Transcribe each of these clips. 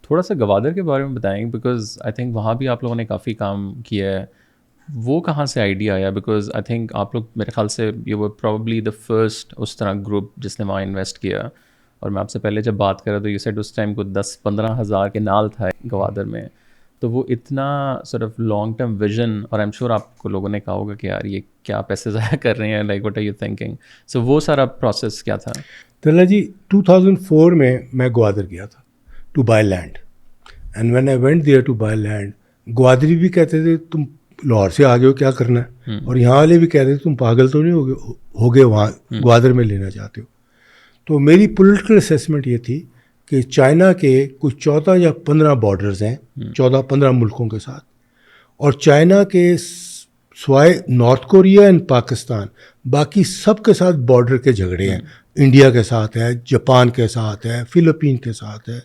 تھوڑا سا گوادر کے بارے میں بتائیں، بیکاز آئی تھنک وہاں بھی آپ لوگوں نے کافی کام کیا ہے. وہ کہاں سے آئیڈیا آیا؟ بیکاز آئی تھنک آپ لوگ میرے خیال سے you were probably the first اس طرح گروپ جس نے وہاں انویسٹ کیا. اور میں آپ سے پہلے جب بات کر رہا تو یو سیڈ اس ٹائم کو 10-15 ہزار کے نال تھا گوادر میں. تو وہ اتنا صرف لانگ ٹرم ویژن، اور آئی ایم شیور آپ کو لوگوں نے کہا ہوگا کہ یار یہ کیا پیسے ضائع کر رہے ہیں، like what are you thinking. So وہ سارا پروسیس کیا تھا؟ طلحہ جی 2004 میں گوادر گیا تھا to buy land, and when I went there to buy land, Gwadari بھی کہتے تھے تم لاہور سے آ گئے ہو کیا کرنا ہے، اور یہاں والے بھی کہتے تھے تم پاگل تو نہیں ہو گئے وہاں گوادر میں لینا چاہتے ہو. تو میری پولیٹیکل اسیسمنٹ یہ تھی کہ چائنا کے کچھ 14 یا 15 بارڈرز ہیں 14-15 ملکوں کے ساتھ، اور چائنا کے سوائے نارتھ کوریا اینڈ پاکستان باقی سب کے ساتھ بارڈر کے جھگڑے ہیں. انڈیا کے ساتھ ہے، جاپان کے ساتھ ہے، فلپین کے ساتھ ہے،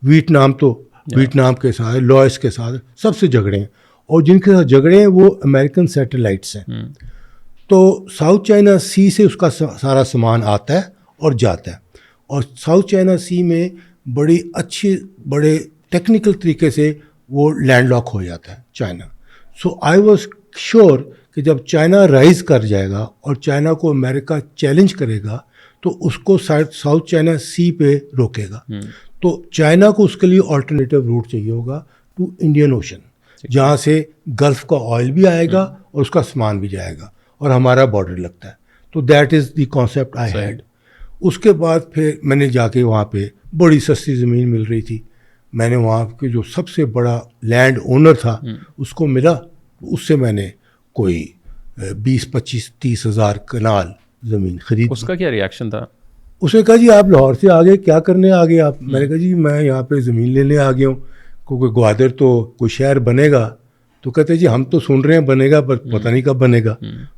ویتنام کے ساتھ ہے، لاؤس کے ساتھ، سب سے جھگڑے ہیں. اور جن کے ساتھ جھگڑے ہیں وہ امریکن سیٹلائٹس ہیں. تو ساؤتھ چائنا سی سے اس کا سارا سامان آتا ہے اور جاتا ہے، اور ساؤتھ چائنا سی میں بڑے ٹیکنیکل طریقے سے وہ لینڈ لاک ہو جاتا ہے China. So I was sure کہ جب چائنا رائز کر جائے گا اور چائنا کو امریکہ چیلنج کرے گا تو اس کو ساؤتھ چائنا سی پہ روکے گا. تو چائنا کو اس کے لیے آلٹرنیٹیو روٹ چاہیے ہوگا ٹو انڈین اوشن، جہاں سے گلف کا آئل بھی آئے گا اور اس کا سامان بھی جائے گا اور ہمارا بارڈر لگتا ہے. تو that is the concept I had. اس کے بعد پھر میں نے جا کے وہاں پہ بڑی سستی زمین مل رہی تھی، میں نے وہاں کے جو سب سے بڑا لینڈ اونر تھا اس کو ملا، اس سے میں نے کوئی 20-25-30 ہزار کنال زمین خرید. اس کا کیا ریئیکشن تھا؟ اس نے کہا جی آپ لاہور سے آ گئے، کیا کرنے آ گئے آپ؟ میں نے کہا جی میں یہاں پہ زمین لینے آ گیا ہوں، کیونکہ گوادر تو کوئی شہر بنے گا. تو کہتے جی ہم تو سن رہے ہیں بنے گا پر پتہ نہیں کب بنے گا.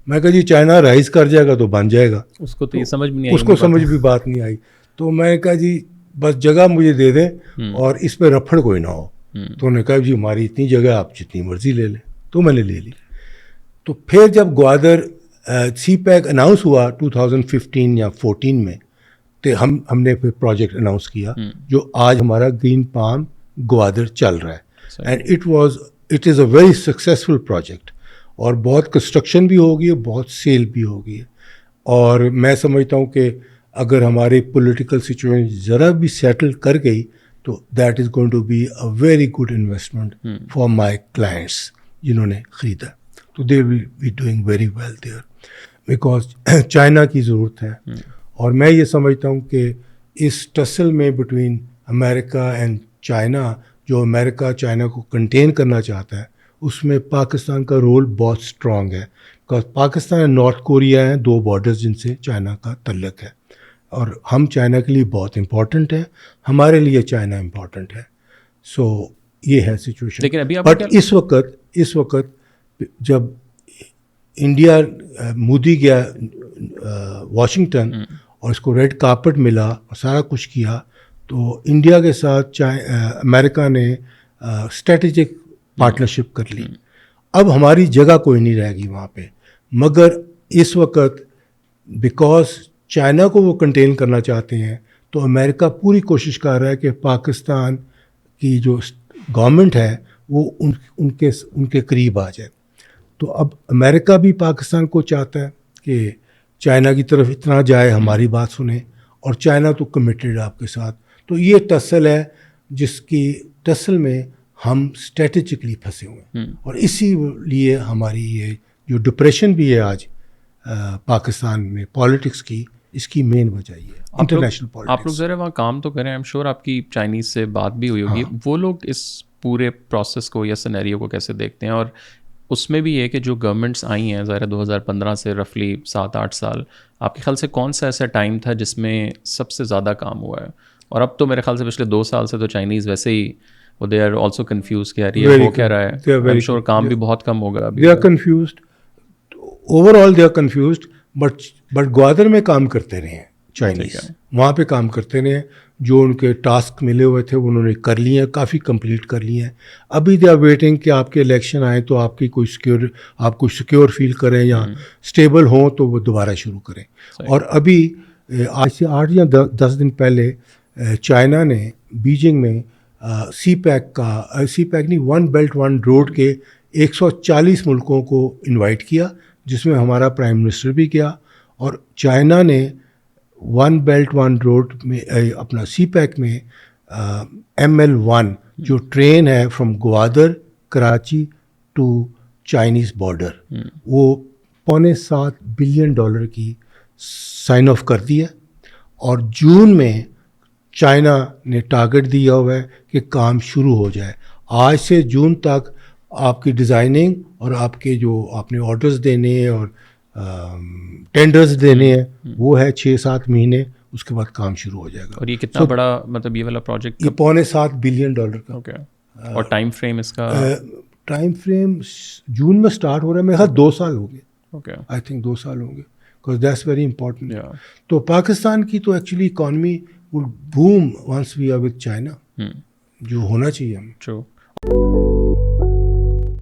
میں کہا جی چائنا رائز کر جائے گا تو بن جائے گا. اس کو تو یہ سمجھ بھی نہیں آئی، اس کو سمجھ بھی بات نہیں آئی. تو میں نے کہا جی بس جگہ مجھے دے دیں اور اس پہ رفڑ کوئی نہ ہو. تو انہوں نے کہا جی ہماری اتنی جگہ آپ جتنی مرضی لے لیں. تو میں نے لے لی. تو پھر جب گوادر سی پیک اناؤنس ہوا 2015 یا 14 میں، تو ہم نے پھر پروجیکٹ اناؤنس کیا جو آج ہمارا گرین پام گوادر چل رہا ہے. And it is a very successful project, اور بہت کنسٹرکشن بھی ہو گئی ہے، بہت سیل بھی ہو گئی ہے. اور میں سمجھتا ہوں کہ اگر ہماری پولیٹیکل سچویشن ذرا بھی سیٹل کر گئی تو that is going to be a very good investment for my clients جنہوں نے خریدا. تو they will be doing very well there because China کی ضرورت ہے. اور میں یہ سمجھتا ہوں کہ اس ٹسل میں بٹوین امریکہ اینڈ چائنا، جو امریکہ چائنا کو کنٹین کرنا چاہتا ہے، اس میں پاکستان کا رول بہت اسٹرانگ ہے. بیکاز پاکستان اور نارتھ کوریا ہیں 2 بارڈرز جن سے چائنا کا تعلق ہے، اور ہم چائنا کے لیے بہت امپورٹنٹ ہے، ہمارے لیے چائنا امپورٹنٹ ہے. سو یہ ہے سچویشن. لیکن ابھی بٹ اس وقت جب انڈیا مودی گیا واشنگٹن اور اس کو ریڈ کارپٹ ملا اور سارا کچھ کیا، تو انڈیا کے ساتھ امریکہ نے اسٹریٹجک پارٹنرشپ کر لی. اب ہماری جگہ کوئی نہیں رہے گی وہاں پہ، مگر اس وقت بیکاز چائنا کو وہ کنٹین کرنا چاہتے ہیں تو امریکہ پوری کوشش کر رہا ہے کہ پاکستان کی جو گورنمنٹ ہے وہ ان کے قریب آ جائے. تو اب امریکہ بھی پاکستان کو چاہتا ہے کہ چائنا کی طرف اتنا جائے، ہماری بات سنیں، اور چائنا تو کمیٹڈ ہے آپ کے ساتھ. تو یہ ٹسل ہے جس کی ٹسل میں ہم اسٹریٹجکلی پھنسے ہوئے ہیں، اور اسی لیے ہماری یہ جو ڈپریشن بھی ہے آج پاکستان میں پالیٹکس کی، اس کی مین وجہ یہ ہے انٹرنیشنل پالیٹکس. آپ لوگ ذرا وہاں کام تو کریں، آئی ایم شیور آپ کی چائنیز سے بات بھی ہوئی ہوگی. وہ لوگ اس پورے پروسیس کو یا سینیریو کو کیسے دیکھتے ہیں؟ اور اس میں بھی یہ کہ جو گورنمنٹس آئی ہیں ظاہر 2015 سے رفلی 7-8 سال، آپ کے خیال سے کون سا ایسا ٹائم تھا جس میں سب سے زیادہ کام ہوا ہے؟ اور اب تو میرے خیال سے پچھلے 2 سال سے تو چائنیز ویسے ہی وہ دے آر آلسو کنفیوز کہ یار یہ ہو کیا رہا ہے. آئی ایم شیور کام بھی بہت کم ہوگا. They are confused, overall they are confused, but Gwadar میں کام کرتے رہے ہیں چائنیز، وہاں پہ کام کرتے رہے ہیں. جو ان کے ٹاسک ملے ہوئے تھے وہ انہوں نے کر لیے ہیں، کافی کمپلیٹ کر لیے ہیں. ابھی دے آر ویٹنگ کہ آپ کے الیکشن آئیں تو آپ کی آپ کو سیکیور فیل کریں یا اسٹیبل ہوں تو وہ دوبارہ شروع کریں. اور ابھی آج سے 8 یا 10 دن پہلے چائنا نے بیجنگ میں سی پیک نہیں، ون بیلٹ ون روڈ کے 140 ملکوں کو انوائٹ کیا، جس میں ہمارا پرائم منسٹر بھی گیا. اور چائنا نے ون بیلٹ ون روڈ میں اپنا سی پیک میں ML1 جو ٹرین ہے from Gwadar Karachi to Chinese border, وہ $7.25 بلین کی سائن آف کر دی ہے. اور جون میں چائنا نے ٹارگٹ دیا ہوا ہے کہ کام شروع ہو جائے. آج سے جون تک آپ کی ڈیزائننگ اور آپ کے جو آپ نے آرڈرز دینے ہیں اور ٹینڈرز دینے ہیں وہ ہے 6-7 مہینے، اس کے بعد کام شروع ہو جائے گا. اور یہ کتنا بڑا مطلب یہ والا پروجیکٹ؟ یہ $7.25 بلین کا. اوکے. اور ٹائم فریم اس کا؟ ٹائم فریم جون میں اسٹارٹ ہو رہا ہے، میرے خیال 2 سال ہوں گے. اوکے. آئی تھنک 2 سال ہوں گے، بیکاز دیٹس ویری امپورٹنٹ. تو پاکستان کی تو actually economy will boom once we are with China, جو ہونا چاہیے ہمیں. ٹرو.